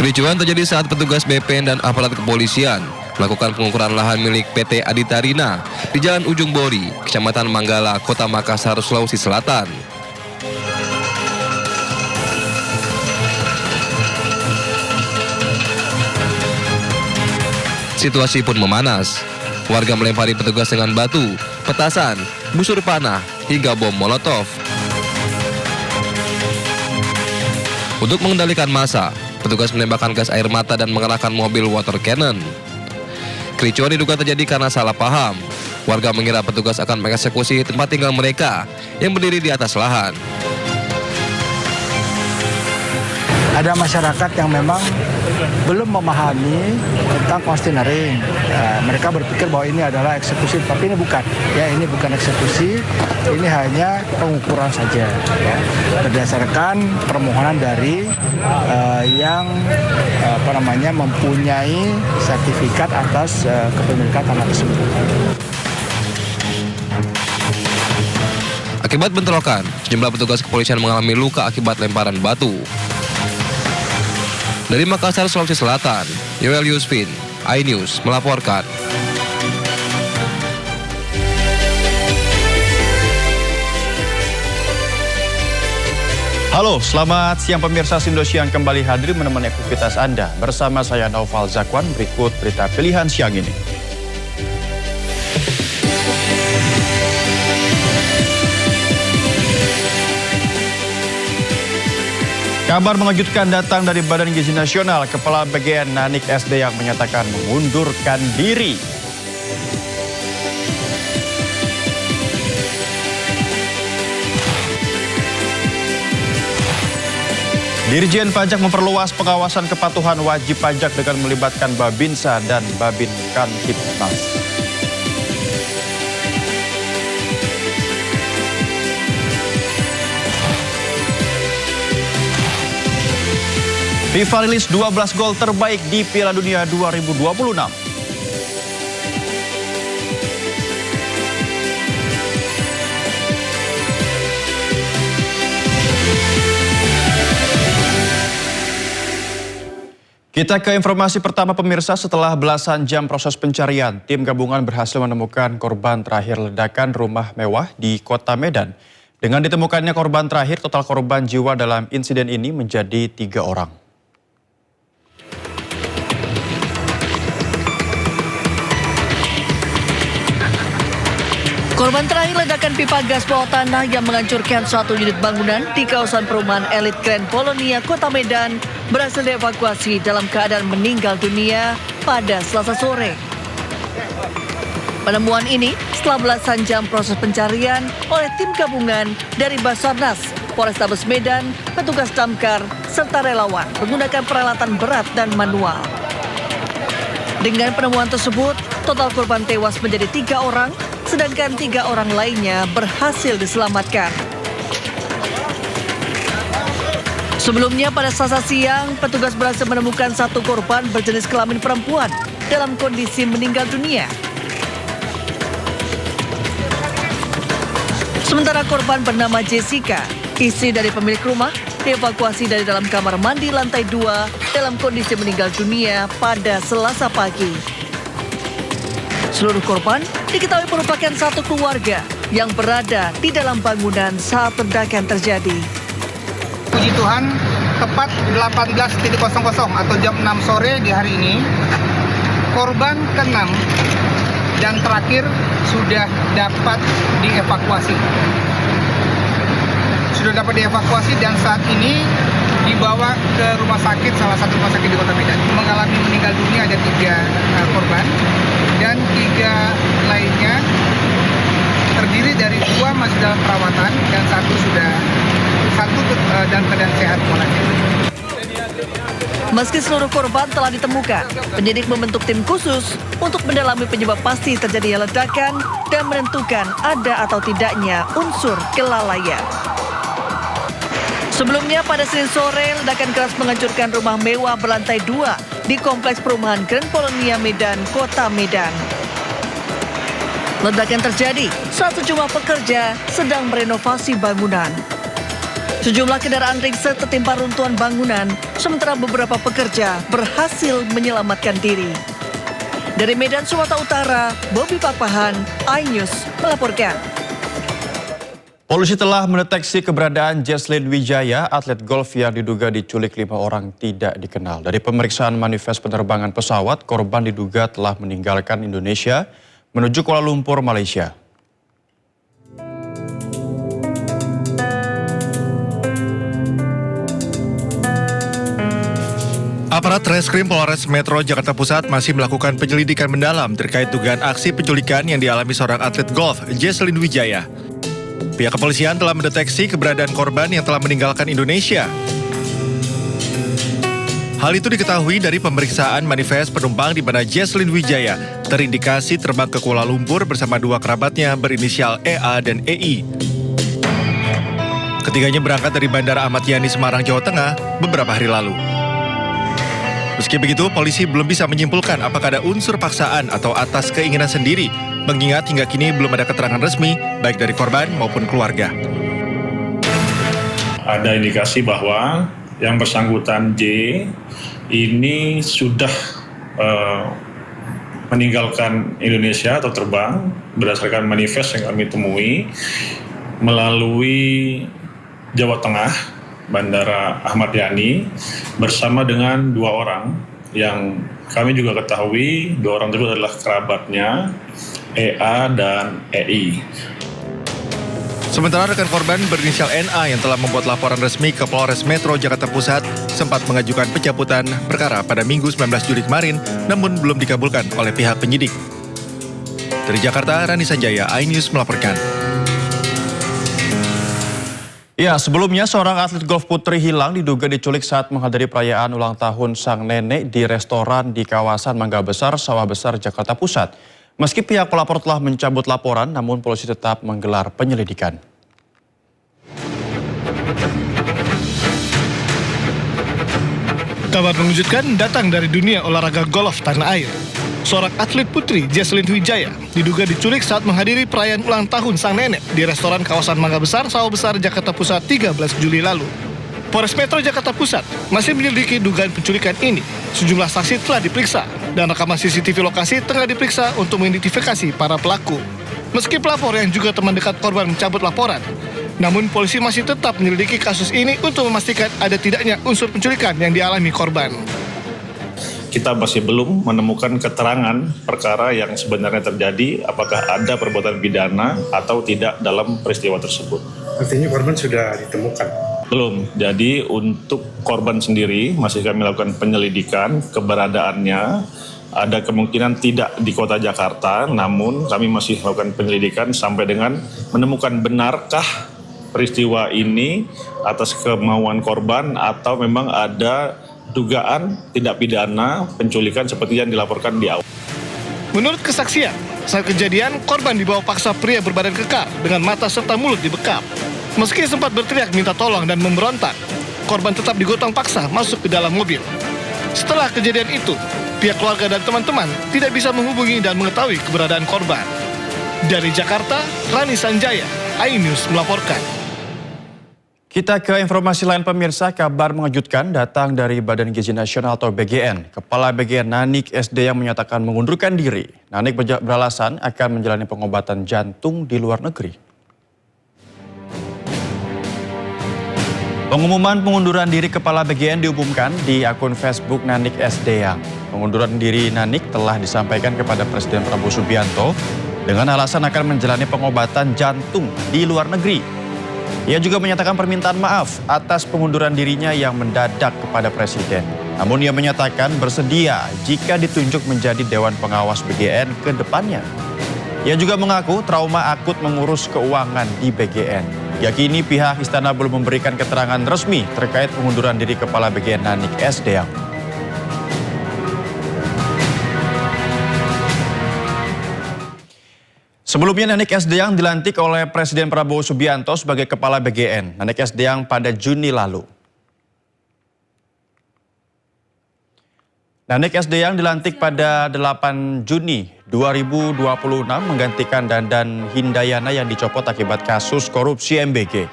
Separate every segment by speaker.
Speaker 1: Kericuhan terjadi saat petugas BPN dan aparat kepolisian melakukan pengukuran lahan milik PT Adita Rina di Jalan Ujung Bori, Kecamatan Manggala, Kota Makassar, Sulawesi Selatan. Situasi pun memanas. Warga melempari petugas dengan batu, petasan, busur panah, hingga bom molotov. Untuk mengendalikan massa, petugas menembakkan gas air mata dan mengerahkan mobil water cannon. Kericuan diduga terjadi karena salah paham. Warga mengira petugas akan mengeksekusi tempat tinggal mereka yang berdiri di atas lahan.
Speaker 2: Ada masyarakat yang memang belum memahami tentang konstineering. Mereka berpikir bahwa ini adalah eksekusi, tapi ini bukan. Ya, ini bukan eksekusi, ini hanya pengukuran saja. Ya. Berdasarkan permohonan dari yang mempunyai sertifikat atas kepemilikan tanah tersebut.
Speaker 1: Akibat bentrokan, sejumlah petugas kepolisian mengalami luka akibat lemparan batu. Dari Makassar, Sulawesi Selatan, Yoel Yusfin, iNews melaporkan.
Speaker 3: Halo, selamat siang pemirsa Indosiar kembali hadir menemani aktivitas Anda. Bersama saya Naufal Zakwan, berikut berita pilihan siang ini. Kabar mengejutkan datang dari Badan Gizi Nasional. Kepala Bagian Nanik SD yang menyatakan mengundurkan diri. Dirjen Pajak memperluas pengawasan kepatuhan wajib pajak dengan melibatkan Babinsa dan Babin Kamtibmas. FIFA rilis 12 gol terbaik di Piala Dunia 2026. Kita ke informasi pertama pemirsa. Setelah belasan jam proses pencarian, tim gabungan berhasil menemukan korban terakhir ledakan rumah mewah di Kota Medan. Dengan ditemukannya korban terakhir, total korban jiwa dalam insiden ini menjadi 3 orang.
Speaker 4: Korban terakhir ledakan pipa gas bawah tanah yang menghancurkan suatu unit bangunan di kawasan perumahan elit Grand Polonia, Kota Medan berhasil dievakuasi dalam keadaan meninggal dunia pada Selasa sore. Penemuan ini setelah belasan jam proses pencarian oleh tim gabungan dari Basarnas, Polrestabes Medan, petugas damkar, serta relawan menggunakan peralatan berat dan manual. Dengan penemuan tersebut, total korban tewas menjadi 3 orang, sedangkan 3 orang lainnya berhasil diselamatkan. Sebelumnya pada Selasa siang, petugas berhasil menemukan 1 korban berjenis kelamin perempuan dalam kondisi meninggal dunia. Sementara korban bernama Jessica, istri dari pemilik rumah, dievakuasi dari dalam kamar mandi lantai 2 dalam kondisi meninggal dunia pada Selasa pagi. Seluruh korban diketahui merupakan satu keluarga yang berada di dalam bangunan saat ledakan terjadi.
Speaker 5: Puji Tuhan, tepat 18.00 atau jam 6 sore di hari ini, korban ke-6 dan terakhir sudah dapat dievakuasi. Dan saat ini dibawa ke rumah sakit, salah satu rumah sakit di Kota Medan. Mengalami meninggal dunia ada 3 korban dan 3 lainnya terdiri dari 2 masih dalam perawatan dan 1 dalam keadaan sehat mulanya.
Speaker 4: Meski seluruh korban telah ditemukan, penyidik membentuk tim khusus untuk mendalami penyebab pasti terjadinya ledakan dan menentukan ada atau tidaknya unsur kelalaian. Sebelumnya pada Senin sore, ledakan keras menghancurkan rumah mewah berlantai 2 di Kompleks Perumahan Grand Polonia Medan, Kota Medan. Ledakan terjadi saat sejumlah pekerja sedang merenovasi bangunan. Sejumlah kendaraan ringsek tertimpa runtuhan bangunan, sementara beberapa pekerja berhasil menyelamatkan diri. Dari Medan, Sumatera Utara, Bobby Papahan, iNews melaporkan.
Speaker 3: Polisi telah mendeteksi keberadaan Jesslyn Wijaya, atlet golf yang diduga diculik 5 orang tidak dikenal. Dari pemeriksaan manifest penerbangan pesawat, korban diduga telah meninggalkan Indonesia menuju Kuala Lumpur, Malaysia.
Speaker 6: Aparat Reskrim Polres Metro Jakarta Pusat masih melakukan penyelidikan mendalam terkait dugaan aksi penculikan yang dialami seorang atlet golf, Jesslyn Wijaya. Pihak kepolisian telah mendeteksi keberadaan korban yang telah meninggalkan Indonesia. Hal itu diketahui dari pemeriksaan manifest penumpang di mana Jesslyn Wijaya terindikasi terbang ke Kuala Lumpur bersama 2 kerabatnya berinisial EA dan EI. Ketiganya berangkat dari Bandara Ahmad Yani, Semarang, Jawa Tengah beberapa hari lalu. Meski begitu, polisi belum bisa menyimpulkan apakah ada unsur paksaan atau atas keinginan sendiri, mengingat hingga kini belum ada keterangan resmi baik dari korban maupun keluarga.
Speaker 7: Ada indikasi bahwa yang bersangkutan J ini sudah meninggalkan Indonesia atau terbang berdasarkan manifest yang kami temui melalui Jawa Tengah, Bandara Ahmad Yani, bersama dengan 2 orang yang kami juga ketahui 2 orang tersebut adalah kerabatnya EA dan EI.
Speaker 6: Sementara rekan korban berinisial NA yang telah membuat laporan resmi ke Polres Metro Jakarta Pusat sempat mengajukan pencabutan perkara pada Minggu 19 Juli kemarin, namun belum dikabulkan oleh pihak penyidik. Dari Jakarta, Rani Sanjaya, iNews melaporkan.
Speaker 3: Ya, sebelumnya seorang atlet golf putri hilang diduga diculik saat menghadiri perayaan ulang tahun sang nenek di restoran di kawasan Mangga Besar, Sawah Besar, Jakarta Pusat. Meski pihak pelapor telah mencabut laporan, namun polisi tetap menggelar penyelidikan.
Speaker 8: Kabar mengejutkan datang dari dunia olahraga golf tanah air. Seorang atlet putri, Jesslyn Wijaya, diduga diculik saat menghadiri perayaan ulang tahun sang nenek di restoran kawasan Mangga Besar, Sawah Besar, Jakarta Pusat 13 Juli lalu. Polres Metro Jakarta Pusat masih menyelidiki dugaan penculikan ini. Sejumlah saksi telah diperiksa dan rekaman CCTV lokasi tengah diperiksa untuk mengidentifikasi para pelaku. Meski pelapor yang juga teman dekat korban mencabut laporan, namun polisi masih tetap menyelidiki kasus ini untuk memastikan ada tidaknya unsur penculikan yang dialami korban.
Speaker 7: Kita masih belum menemukan keterangan perkara yang sebenarnya terjadi, apakah ada perbuatan pidana atau tidak dalam peristiwa tersebut.
Speaker 9: Artinya korban sudah ditemukan?
Speaker 7: Belum. Jadi untuk korban sendiri masih kami lakukan penyelidikan keberadaannya. Ada kemungkinan tidak di kota Jakarta, namun kami masih melakukan penyelidikan sampai dengan menemukan benarkah peristiwa ini atas kemauan korban atau memang ada dugaan tindak pidana penculikan seperti yang dilaporkan di awal.
Speaker 8: Menurut kesaksian, saat kejadian korban dibawa paksa pria berbadan kekar dengan mata serta mulut dibekap. Meski sempat berteriak minta tolong dan memberontak, korban tetap digotong paksa masuk ke dalam mobil. Setelah kejadian itu, pihak keluarga dan teman-teman tidak bisa menghubungi dan mengetahui keberadaan korban. Dari Jakarta, Rani Sanjaya, iNews melaporkan.
Speaker 3: Kita ke informasi lain pemirsa, kabar mengejutkan datang dari Badan Gizi Nasional atau BGN. Kepala BGN Nanik SD yang menyatakan mengundurkan diri. Nanik beralasan akan menjalani pengobatan jantung di luar negeri. Pengumuman pengunduran diri Kepala BGN diumumkan di akun Facebook Nanik SD yang. Pengunduran diri Nanik telah disampaikan kepada Presiden Prabowo Subianto dengan alasan akan menjalani pengobatan jantung di luar negeri. Ia juga menyatakan permintaan maaf atas pengunduran dirinya yang mendadak kepada Presiden. Namun ia menyatakan bersedia jika ditunjuk menjadi Dewan Pengawas BGN ke depannya. Ia juga mengaku trauma akut mengurus keuangan di BGN. Hingga kini pihak istana belum memberikan keterangan resmi terkait pengunduran diri Kepala BGN Nanik SD. Sebelumnya Nanik Sdeang dilantik oleh Presiden Prabowo Subianto sebagai Kepala BGN. Nanik Sdeang pada Juni lalu. Nanik Sdeang dilantik pada 8 Juni 2026 menggantikan Dandan Hindayana yang dicopot akibat kasus korupsi MBG.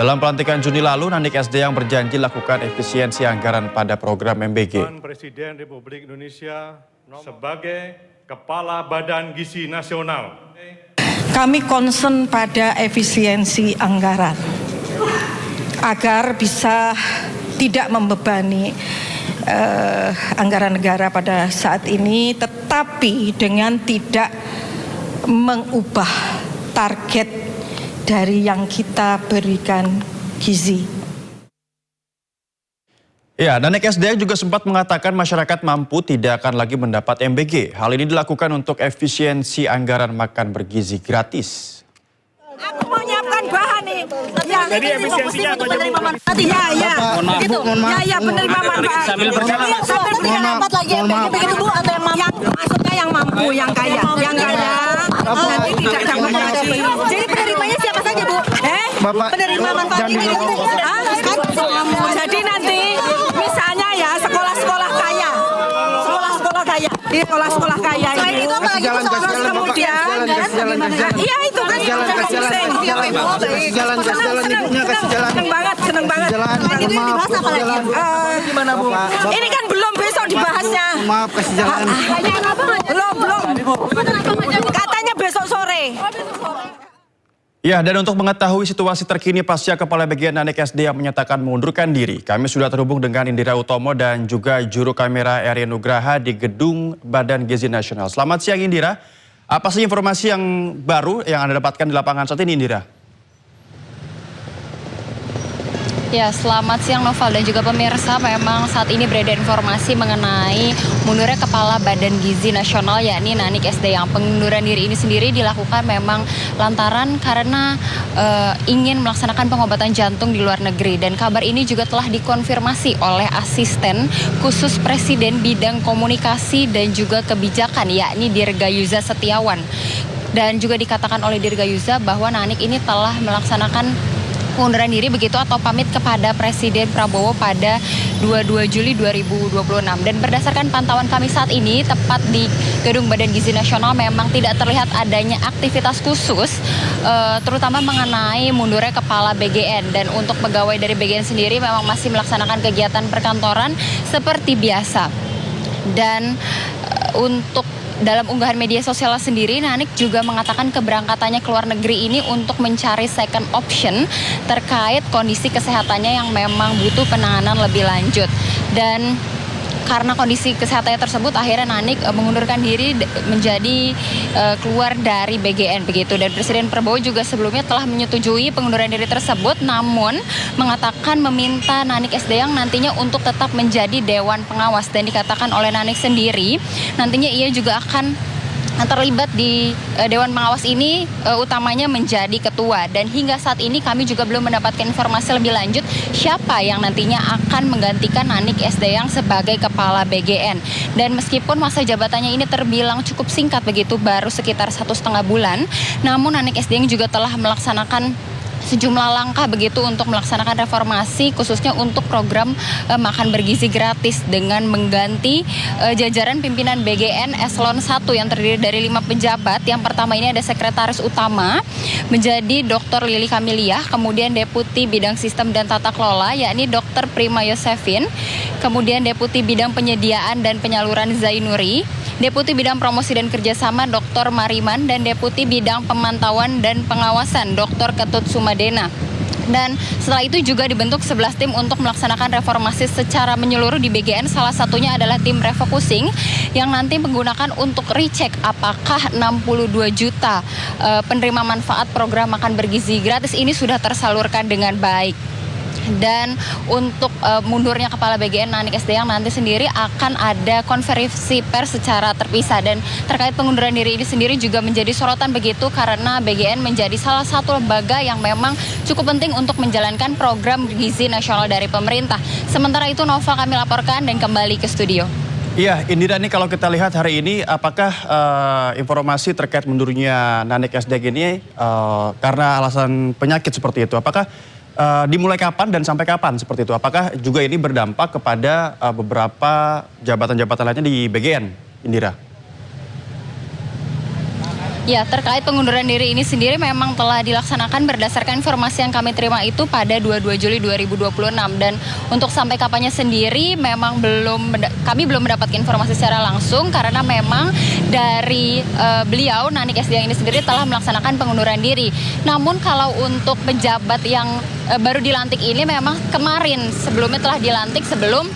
Speaker 3: Dalam pelantikan Juni lalu, Nanik SD yang berjanji lakukan efisiensi anggaran pada program MBG.
Speaker 10: Presiden Republik Indonesia sebagai Kepala Badan Gizi Nasional.
Speaker 11: Kami concern pada efisiensi anggaran agar bisa tidak membebani anggaran negara pada saat ini, tetapi dengan tidak mengubah target dari yang kita berikan gizi.
Speaker 3: Ya, Nanik SD juga sempat mengatakan masyarakat mampu tidak akan lagi mendapat MBG. Hal ini dilakukan untuk efisiensi anggaran makan bergizi gratis.
Speaker 11: Aku mau nyiapkan bahan nih. Ya,
Speaker 10: jadi efisiensinya apa aja, Bu?
Speaker 11: Iya, iya. Begitu. Ya, penerima manfaat.
Speaker 10: Sambil berjalan.
Speaker 11: Sambil berjalan lagi MBG begitu Bu, atau yang mampu? Maksudnya yang mampu, yang kaya. Yang kaya nanti tidak dapat gaji. Jadi penerimanya siapa saja, Bu? Penerima manfaat ini. Jadi nanti misalnya ya sekolah-sekolah kaya. Sekolah-sekolah kaya. Di sekolah-sekolah kaya ini. Terus kemudian iya itu kan seneng banget. Itu yang dibahas apa lagi? Gimana Bu? Ini kan belum, besok dibahasnya.
Speaker 2: Maaf, kasih jalan.
Speaker 11: Belum. Katanya besok sore.
Speaker 3: Ya, dan untuk mengetahui situasi terkini pasca Kepala Bagian Nanik SD yang menyatakan mengundurkan diri, kami sudah terhubung dengan Indira Utomo dan juga juru kamera Eri Nugraha di Gedung Badan Gizi Nasional. Selamat siang Indira. Apa sih informasi yang baru yang Anda dapatkan di lapangan saat ini, Indira?
Speaker 12: Ya, selamat siang Noval dan juga pemirsa. Memang saat ini beredar informasi mengenai mundurnya Kepala Badan Gizi Nasional yakni Nanik SD. Yang pengunduran diri ini sendiri dilakukan memang lantaran karena ingin melaksanakan pengobatan jantung di luar negeri. Dan kabar ini juga telah dikonfirmasi oleh asisten khusus Presiden bidang komunikasi dan juga kebijakan yakni Dirgayuza Setiawan. Dan juga dikatakan oleh Dirgayuza bahwa Nanik ini telah melaksanakan pengunduran diri begitu atau pamit kepada Presiden Prabowo pada 22 Juli 2026. Dan berdasarkan pantauan kami saat ini tepat di Gedung Badan Gizi Nasional memang tidak terlihat adanya aktivitas khusus terutama mengenai mundurnya Kepala BGN. Dan untuk pegawai dari BGN sendiri memang masih melaksanakan kegiatan perkantoran seperti biasa. Dan untuk dalam unggahan media sosial sendiri, Nanik juga mengatakan keberangkatannya ke luar negeri ini untuk mencari second option terkait kondisi kesehatannya yang memang butuh penanganan lebih lanjut. Dan karena kondisi kesehatannya tersebut, akhirnya Nanik mengundurkan diri menjadi keluar dari BGN begitu. Dan Presiden Prabowo juga sebelumnya telah menyetujui pengunduran diri tersebut, namun mengatakan meminta Nanik SD yang nantinya untuk tetap menjadi Dewan Pengawas. Dan dikatakan oleh Nanik sendiri, nantinya ia juga akan terlibat di Dewan Pengawas ini utamanya menjadi ketua. Dan hingga saat ini kami juga belum mendapatkan informasi lebih lanjut siapa yang nantinya akan menggantikan Nanik SD yang sebagai Kepala BGN. Dan meskipun masa jabatannya ini terbilang cukup singkat begitu, baru sekitar 1,5 bulan, namun Nanik SD yang juga telah melaksanakan sejumlah langkah begitu untuk melaksanakan reformasi khususnya untuk program makan bergizi gratis dengan mengganti jajaran pimpinan BGN Eselon 1 yang terdiri dari 5 pejabat. Yang pertama ini ada sekretaris utama menjadi Dr. Lili Kamiliah, kemudian Deputi Bidang Sistem dan Tata Kelola yakni Dr. Prima Yosefin, kemudian Deputi Bidang Penyediaan dan Penyaluran Zainuri, Deputi Bidang Promosi dan Kerjasama Dr. Mariman, dan Deputi Bidang Pemantauan dan Pengawasan Dr. Ketut Sumadena. Dan setelah itu juga dibentuk 11 tim untuk melaksanakan reformasi secara menyeluruh di BGN. Salah satunya adalah tim refocusing yang nanti menggunakan untuk recheck apakah 62 juta penerima manfaat program makan bergizi gratis ini sudah tersalurkan dengan baik. Dan untuk mundurnya Kepala BGN Nanik SD yang nanti sendiri akan ada konferensi pers secara terpisah. Dan terkait pengunduran diri ini sendiri juga menjadi sorotan begitu karena BGN menjadi salah satu lembaga yang memang cukup penting untuk menjalankan program gizi nasional dari pemerintah. Sementara itu Nova kami laporkan dan kembali ke studio.
Speaker 3: Iya, Indira, nih kalau kita lihat hari ini apakah informasi terkait mundurnya Nanik SD ini karena alasan penyakit seperti itu, apakah dimulai kapan dan sampai kapan seperti itu? Apakah juga ini berdampak kepada beberapa jabatan-jabatan lainnya di BGN, Indira?
Speaker 12: Ya, terkait pengunduran diri ini sendiri memang telah dilaksanakan berdasarkan informasi yang kami terima itu pada 22 Juli 2026 dan untuk sampai kapannya sendiri memang kami belum mendapatkan informasi secara langsung karena memang dari beliau Nanik SD ini sendiri telah melaksanakan pengunduran diri. Namun kalau untuk pejabat yang baru dilantik ini memang kemarin sebelumnya telah dilantik sebelum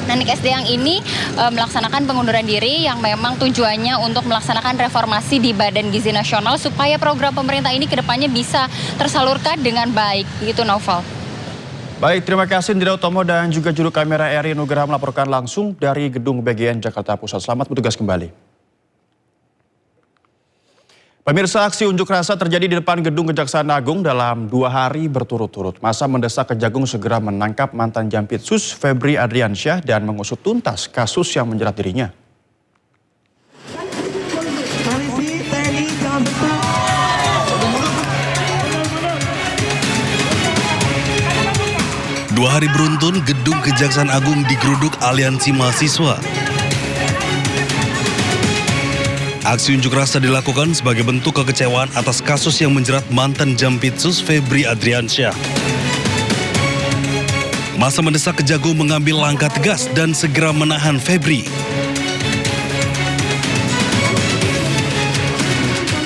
Speaker 12: Nanik SD yang ini melaksanakan pengunduran diri yang memang tujuannya untuk melaksanakan reformasi di Badan Gizi Nasional supaya program pemerintah ini kedepannya bisa tersalurkan dengan baik. Gitu Novel.
Speaker 3: Baik, terima kasih Indra Utomo dan juga juru kamera Eri Nugraha melaporkan langsung dari Gedung BGN Jakarta Pusat. Selamat bertugas kembali. Pemirsa, aksi unjuk rasa terjadi di depan Gedung Kejaksaan Agung dalam 2 hari berturut-turut. Massa mendesak Kejagung segera menangkap mantan Jampitsus Febri Adriansyah dan mengusut tuntas kasus yang menjerat dirinya.
Speaker 13: Dua hari beruntun, Gedung Kejaksaan Agung digeruduk aliansi mahasiswa. Aksi unjuk rasa dilakukan sebagai bentuk kekecewaan atas kasus yang menjerat mantan Jampitsus Febri Adriansyah. Massa mendesak Kejagung mengambil langkah tegas dan segera menahan Febri.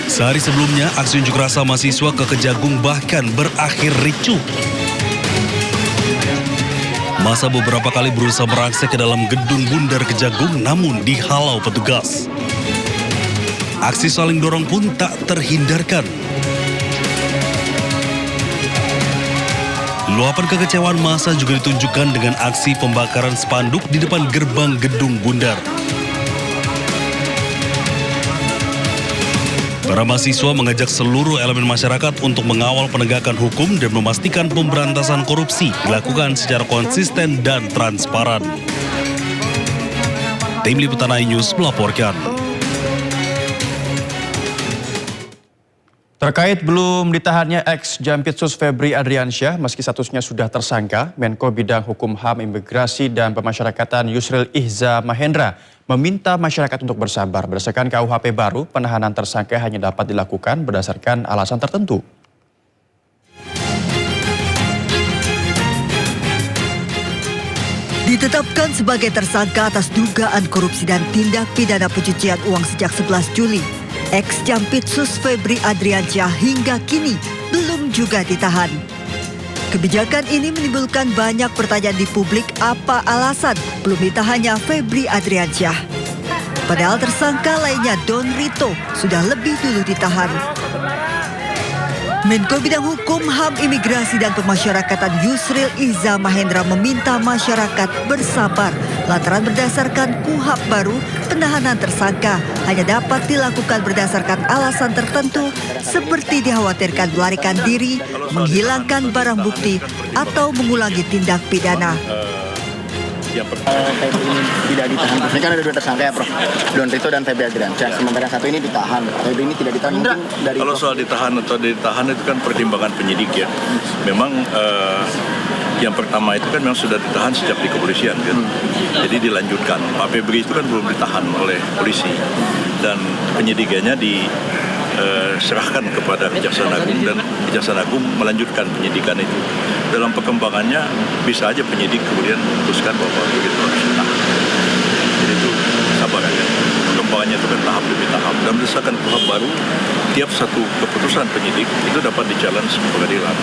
Speaker 13: Sehari sebelumnya, aksi unjuk rasa mahasiswa ke Kejagung bahkan berakhir ricuh. Massa beberapa kali berusaha merangsek ke dalam gedung Bundar Kejagung namun dihalau petugas. Aksi saling dorong pun tak terhindarkan. Luapan kekecewaan massa juga ditunjukkan dengan aksi pembakaran spanduk di depan gerbang gedung Bundar. Para mahasiswa mengajak seluruh elemen masyarakat untuk mengawal penegakan hukum dan memastikan pemberantasan korupsi dilakukan secara konsisten dan transparan. Tim Liputan iNews melaporkan.
Speaker 3: Terkait belum ditahannya ex-Jampitsus Febri Adriansyah, meski statusnya sudah tersangka, Menko Bidang Hukum HAM, Imigrasi, dan Pemasyarakatan Yusril Ihza Mahendra meminta masyarakat untuk bersabar. Berdasarkan KUHP baru, penahanan tersangka hanya dapat dilakukan berdasarkan alasan tertentu.
Speaker 4: Ditetapkan sebagai tersangka atas dugaan korupsi dan tindak pidana pencucian uang sejak 11 Juli. Ex-Jampitsus Febri Adriansyah hingga kini belum juga ditahan. Kebijakan ini menimbulkan banyak pertanyaan di publik apa alasan belum ditahannya Febri Adriansyah. Padahal tersangka lainnya Don Rito sudah lebih dulu ditahan. Menko Bidang Hukum, HAM, Imigrasi, dan Pemasyarakatan Yusril Ihza Mahendra meminta masyarakat bersabar lantaran berdasarkan KUHP baru, penahanan tersangka hanya dapat dilakukan berdasarkan alasan tertentu seperti dikhawatirkan melarikan diri, menghilangkan barang bukti, atau mengulangi tindak pidana.
Speaker 14: Febri ini tidak ditahan. Ini kan ada 2 tersangka ya, Prof. Don Rito dan Febri Adriansyah. Sementara yang satu ini ditahan. Febri ini tidak ditahan. Mungkin dari
Speaker 15: kalau soal ditahan atau ditahan itu kan pertimbangan penyidik ya. Memang yang pertama itu kan memang sudah ditahan sejak di kepolisian kan. Jadi dilanjutkan. Pak Febri itu kan belum ditahan oleh polisi dan penyidikannya diserahkan kepada Kejaksaan Agung dan Kejaksaan Agung melanjutkan penyidikan itu. Dalam perkembangannya bisa aja penyidik kemudian memutuskan bahwa begitu harus ditahan. Jadi itu sabar aja. Perkembangannya itu kan tahap demi tahap. Dan berdasarkan KUHP baru, tiap satu keputusan penyidik itu dapat di-challenge ke pengadilan.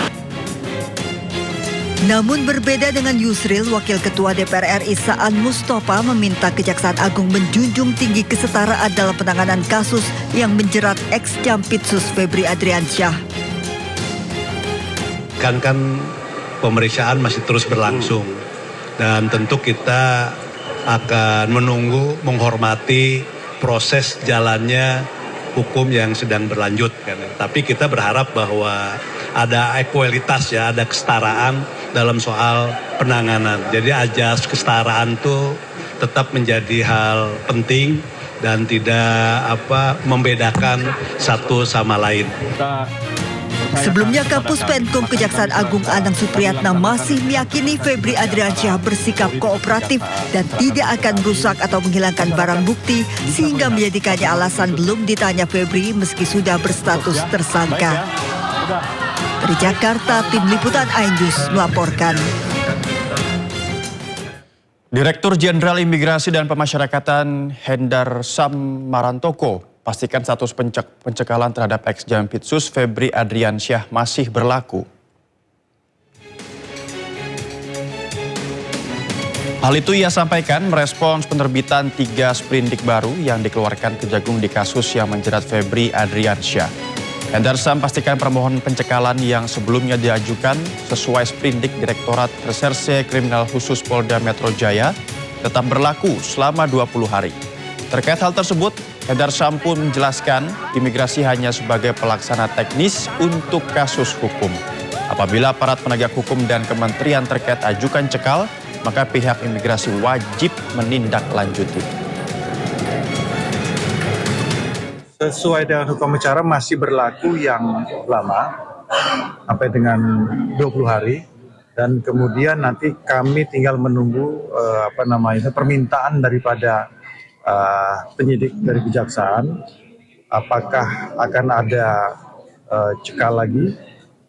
Speaker 4: Namun berbeda dengan Yusril, Wakil Ketua DPR RI Saan Mustafa meminta Kejaksaan Agung menjunjung tinggi kesetaraan dalam penanganan kasus yang menjerat ex-Jampitsus Febri Adriansyah.
Speaker 16: Kan pemeriksaan masih terus berlangsung dan tentu kita akan menunggu, menghormati proses jalannya hukum yang sedang berlanjut. Tapi kita berharap bahwa ada ekualitas ya, ada kesetaraan dalam soal penanganan. Jadi ajas kesetaraan itu tetap menjadi hal penting dan tidak membedakan satu sama lain.
Speaker 4: Sebelumnya, Kapus Penkum Kejaksaan Agung Anang Supriyatna masih meyakini Febri Adriansyah bersikap kooperatif dan tidak akan merusak atau menghilangkan barang bukti sehingga menjadikannya alasan belum ditanya Febri meski sudah berstatus tersangka. Dari Jakarta, Tim Liputan iNews melaporkan.
Speaker 3: Direktur Jenderal Imigrasi dan Pemasyarakatan Hendar Sam Marantoko pastikan status pencekalan terhadap ex-Jampitsus Febri Adriansyah masih berlaku. Hal itu ia sampaikan merespons penerbitan 3 sprindik baru yang dikeluarkan Kejagung di kasus yang menjerat Febri Adriansyah. Hendar Sam pastikan permohonan pencekalan yang sebelumnya diajukan sesuai sprindik Direktorat Reserse Kriminal Khusus Polda Metro Jaya tetap berlaku selama 20 hari. Terkait hal tersebut, Hendar Sam pun menjelaskan imigrasi hanya sebagai pelaksana teknis untuk kasus hukum. Apabila aparat penegak hukum dan kementerian terkait ajukan cekal, maka pihak imigrasi wajib menindaklanjuti.
Speaker 17: Sesuai dengan hukum acara masih berlaku yang lama sampai dengan 20 hari dan kemudian nanti kami tinggal menunggu permintaan daripada penyidik dari kejaksaan apakah akan ada cekal lagi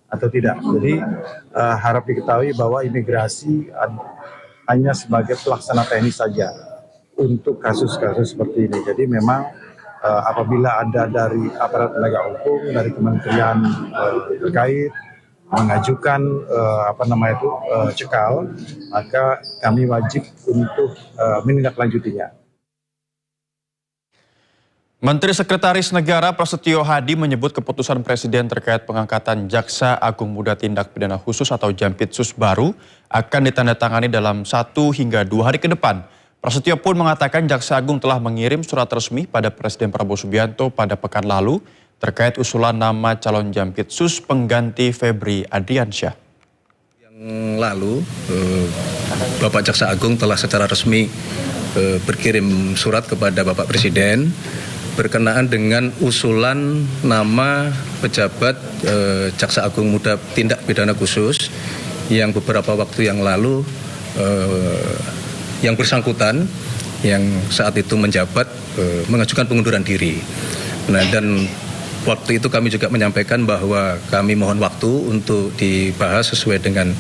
Speaker 17: atau tidak. Jadi harap diketahui bahwa imigrasi hanya sebagai pelaksana teknis saja untuk kasus-kasus seperti ini. Jadi memang apabila ada dari aparat penegak hukum, dari kementerian terkait mengajukan cekal, maka kami wajib untuk menindaklanjutinya.
Speaker 3: Menteri Sekretaris Negara Prasetyo Hadi menyebut keputusan Presiden terkait pengangkatan Jaksa Agung Muda Tindak Pidana Khusus atau Jampitsus baru akan ditandatangani dalam 1 hingga 2 hari ke depan. Prasetyo pun mengatakan Jaksa Agung telah mengirim surat resmi pada Presiden Prabowo Subianto pada pekan lalu terkait usulan nama calon Jampitsus pengganti Febri Adriansyah.
Speaker 18: Yang lalu, Bapak Jaksa Agung telah secara resmi berkirim surat kepada Bapak Presiden berkenaan dengan usulan nama pejabat Jaksa Agung Muda Tindak Pidana Khusus yang beberapa waktu yang lalu yang bersangkutan yang saat itu menjabat mengajukan pengunduran diri. Nah, dan waktu itu kami juga menyampaikan bahwa kami mohon waktu untuk dibahas sesuai dengan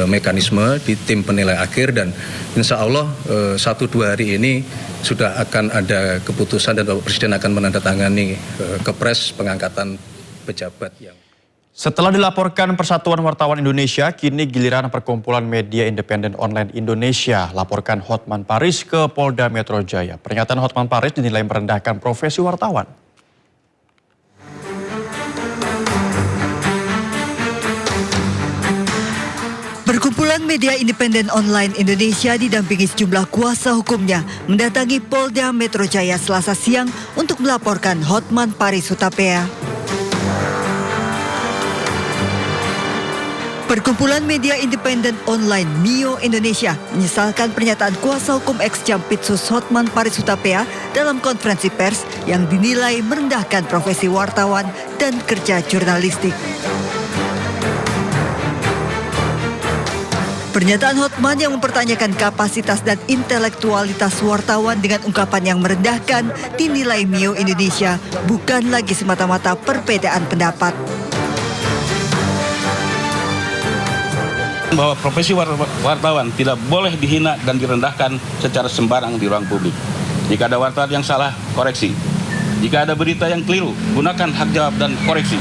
Speaker 18: mekanisme di tim penilai akhir dan insya Allah 1-2 hari ini sudah akan ada keputusan dan Bapak Presiden akan menandatangani kepres pengangkatan pejabat yang.
Speaker 3: Setelah dilaporkan Persatuan Wartawan Indonesia, kini giliran Perkumpulan Media Independen Online Indonesia laporkan Hotman Paris ke Polda Metro Jaya. Pernyataan Hotman Paris dinilai merendahkan profesi wartawan.
Speaker 4: Perkumpulan Media Independen Online Indonesia didampingi sejumlah kuasa hukumnya mendatangi Polda Metro Jaya Selasa siang untuk melaporkan Hotman Paris Hutapea. Perkumpulan Media Independen Online MIO Indonesia menyesalkan pernyataan kuasa hukum ex-Jampitsus Hotman Paris Hutapea dalam konferensi pers yang dinilai merendahkan profesi wartawan dan kerja jurnalistik. Pernyataan Hotman yang mempertanyakan kapasitas dan intelektualitas wartawan dengan ungkapan yang merendahkan dinilai MIO Indonesia bukan lagi semata-mata perbedaan pendapat.
Speaker 19: Bahwa profesi wartawan tidak boleh dihina dan direndahkan secara sembarang di ruang publik. Jika ada wartawan yang salah, koreksi. Jika ada berita yang keliru, gunakan hak jawab dan koreksi.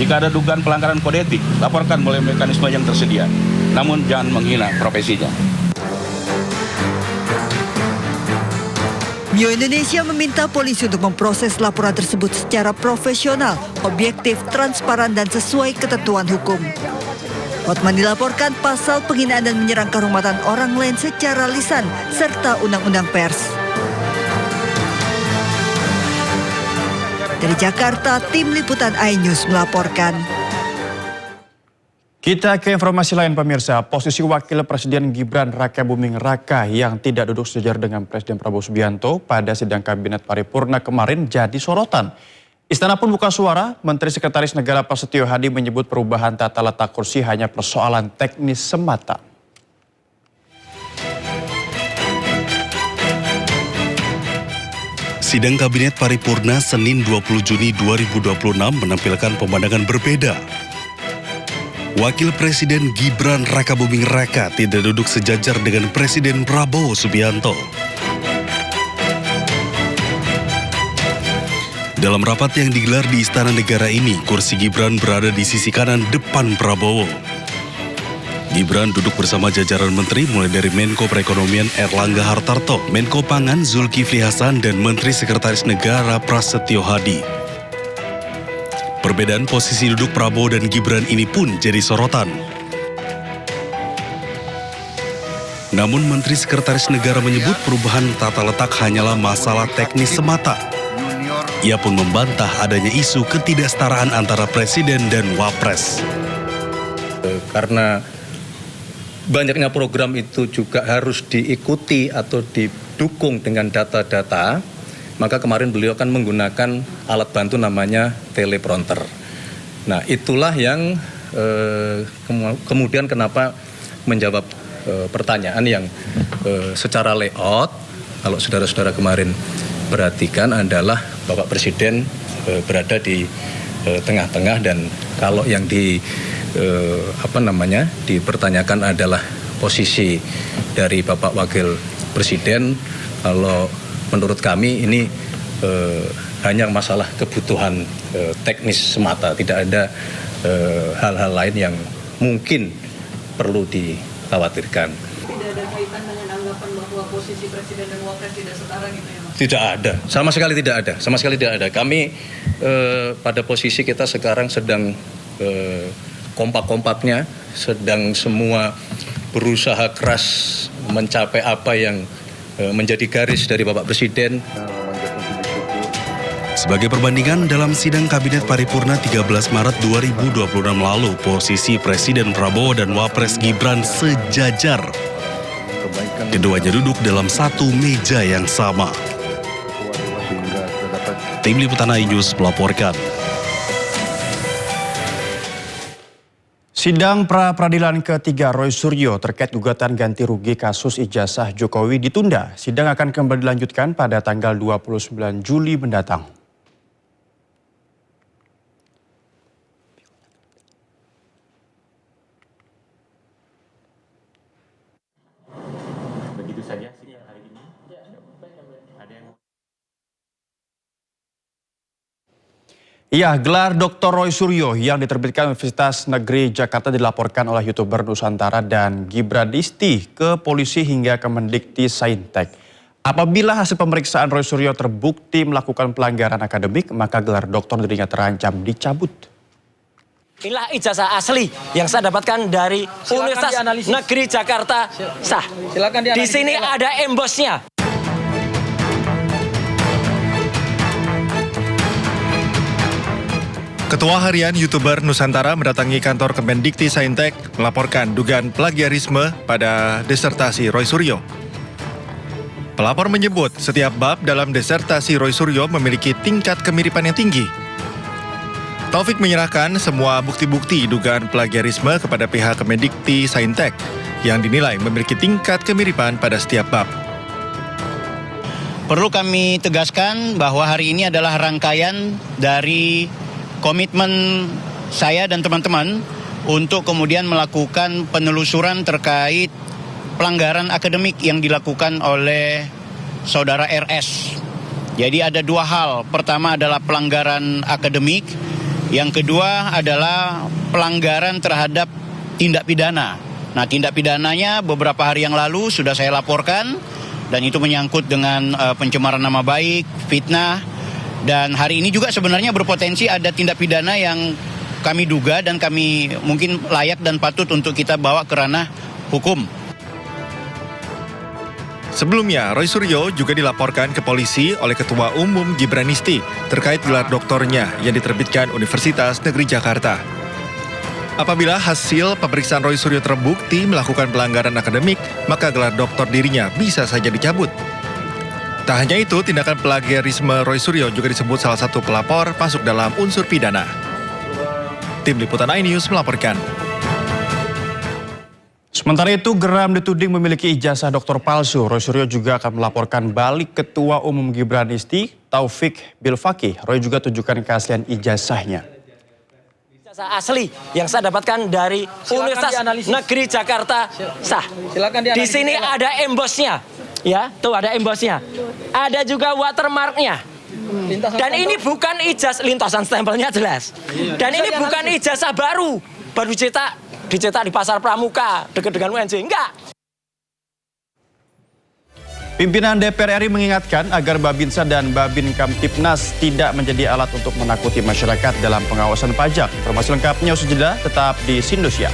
Speaker 19: Jika ada dugaan pelanggaran kode etik, laporkan melalui mekanisme yang tersedia. Namun jangan menghina profesinya.
Speaker 4: MIO Indonesia meminta polisi untuk memproses laporan tersebut secara profesional, objektif, transparan, dan sesuai ketentuan hukum. Hotman dilaporkan pasal penghinaan dan menyerang kehormatan orang lain secara lisan, serta undang-undang pers. Dari Jakarta, Tim Liputan iNews melaporkan.
Speaker 3: Kita ke informasi lain pemirsa, posisi Wakil Presiden Gibran Raka Buming Raka yang tidak duduk sejajar dengan Presiden Prabowo Subianto pada sidang Kabinet Paripurna kemarin jadi sorotan. Istana pun buka suara, Menteri Sekretaris Negara Prasetyo Hadi menyebut perubahan tata letak kursi hanya persoalan teknis semata.
Speaker 13: Sidang Kabinet Paripurna Senin 20 Juni 2026 menampilkan pemandangan berbeda. Wakil Presiden Gibran Rakabuming Raka tidak duduk sejajar dengan Presiden Prabowo Subianto. Dalam rapat yang digelar di Istana Negara ini, kursi Gibran berada di sisi kanan depan Prabowo. Gibran duduk bersama jajaran menteri mulai dari Menko Perekonomian Erlangga Hartarto, Menko Pangan Zulkifli Hasan, dan Menteri Sekretaris Negara Prasetyo Hadi. Perbedaan posisi duduk Prabowo dan Gibran ini pun jadi sorotan. Namun Menteri Sekretaris Negara menyebut perubahan tata letak hanyalah masalah teknis semata. Ia pun membantah adanya isu ketidaksetaraan antara Presiden dan Wapres.
Speaker 18: Karena banyaknya program itu juga harus diikuti atau didukung dengan data-data, maka kemarin beliau akan menggunakan alat bantu namanya teleprompter. Nah, itulah yang kemudian kenapa menjawab pertanyaan yang secara layout, kalau saudara-saudara kemarin perhatikan adalah Bapak Presiden berada di tengah-tengah, dan kalau yang dipertanyakan adalah posisi dari Bapak Wakil Presiden, kalau menurut kami ini hanya masalah kebutuhan teknis semata, tidak ada hal-hal lain yang mungkin perlu dikhawatirkan.
Speaker 20: Tidak ada kaitan dengan anggapan bahwa posisi Presiden dan Wapres tidak setara gitu ya, Mas?
Speaker 18: Tidak ada, sama sekali tidak ada, sama sekali tidak ada. Kami pada posisi kita sekarang sedang kompak-kompaknya, sedang semua berusaha keras mencapai apa yang menjadi garis dari Bapak Presiden.
Speaker 13: Sebagai perbandingan, dalam sidang Kabinet Paripurna 13 Maret 2026 lalu, posisi Presiden Prabowo dan Wapres Gibran sejajar. Keduanya duduk dalam satu meja yang sama. Tim Liputan iNews melaporkan.
Speaker 3: Sidang pra-peradilan ketiga Roy Suryo terkait gugatan ganti rugi kasus ijazah Jokowi ditunda. Sidang akan kembali dilanjutkan pada tanggal 29 Juli mendatang.
Speaker 21: Begitu saja sidang hari ini. Ada yang
Speaker 3: Iya, gelar Dr. Roy Suryo yang diterbitkan Universitas Negeri Jakarta dilaporkan oleh YouTuber Nusantara dan Gibran Disti ke polisi hingga Kemendikti Saintek. Apabila hasil pemeriksaan Roy Suryo terbukti melakukan pelanggaran akademik, maka gelar doktor dirinya terancam dicabut.
Speaker 22: Inilah ijazah asli yang saya dapatkan dari Universitas Negeri Jakarta sah. Di sini ada embosnya.
Speaker 6: Ketua Harian YouTuber Nusantara mendatangi kantor Kemendikti Saintek melaporkan dugaan plagiarisme pada disertasi Roy Suryo. Pelapor menyebut setiap bab dalam disertasi Roy Suryo memiliki tingkat kemiripan yang tinggi. Taufik menyerahkan semua bukti-bukti dugaan plagiarisme kepada pihak Kemendikti Saintek yang dinilai memiliki tingkat kemiripan pada setiap bab.
Speaker 23: Perlu kami tegaskan bahwa hari ini adalah rangkaian dari komitmen saya dan teman-teman untuk kemudian melakukan penelusuran terkait pelanggaran akademik yang dilakukan oleh saudara RS. Jadi ada dua hal. Pertama adalah pelanggaran akademik. Yang kedua adalah pelanggaran terhadap tindak pidana. Nah, tindak pidananya beberapa hari yang lalu sudah saya laporkan, dan itu menyangkut dengan pencemaran nama baik, fitnah. Dan hari ini juga sebenarnya berpotensi ada tindak pidana yang kami duga dan kami mungkin layak dan patut untuk kita bawa ke ranah hukum.
Speaker 6: Sebelumnya, Roy Suryo juga dilaporkan ke polisi oleh Ketua Umum Gibran Disti terkait gelar doktornya yang diterbitkan Universitas Negeri Jakarta. Apabila hasil pemeriksaan Roy Suryo terbukti melakukan pelanggaran akademik, maka gelar doktor dirinya bisa saja dicabut. Tak hanya itu, tindakan plagiarisme Roy Suryo juga disebut salah satu pelapor masuk dalam unsur pidana. Tim Liputan iNews melaporkan.
Speaker 3: Sementara itu, Geram dituding memiliki ijazah doktor palsu. Roy Suryo juga akan melaporkan balik Ketua Umum Gibranisti, Taufik Bilfaqih. Roy juga tunjukkan keaslian ijazahnya.
Speaker 22: Ijazah asli yang saya dapatkan dari Universitas Negeri Jakarta sah. Di sini ada embosnya, ya, tuh ada embosnya. Ada juga watermarknya. Dan ini bukan ijazah, lintasan stempelnya jelas. Dan ini bukan ijazah baru dicetak di Pasar Pramuka dekat dengan UNJ, enggak.
Speaker 3: Pimpinan DPR RI mengingatkan agar Babinsa dan Babin Kamtipnas tidak menjadi alat untuk menakuti masyarakat dalam pengawasan pajak. Informasi lengkapnya usai jeda, tetap di Sindosia.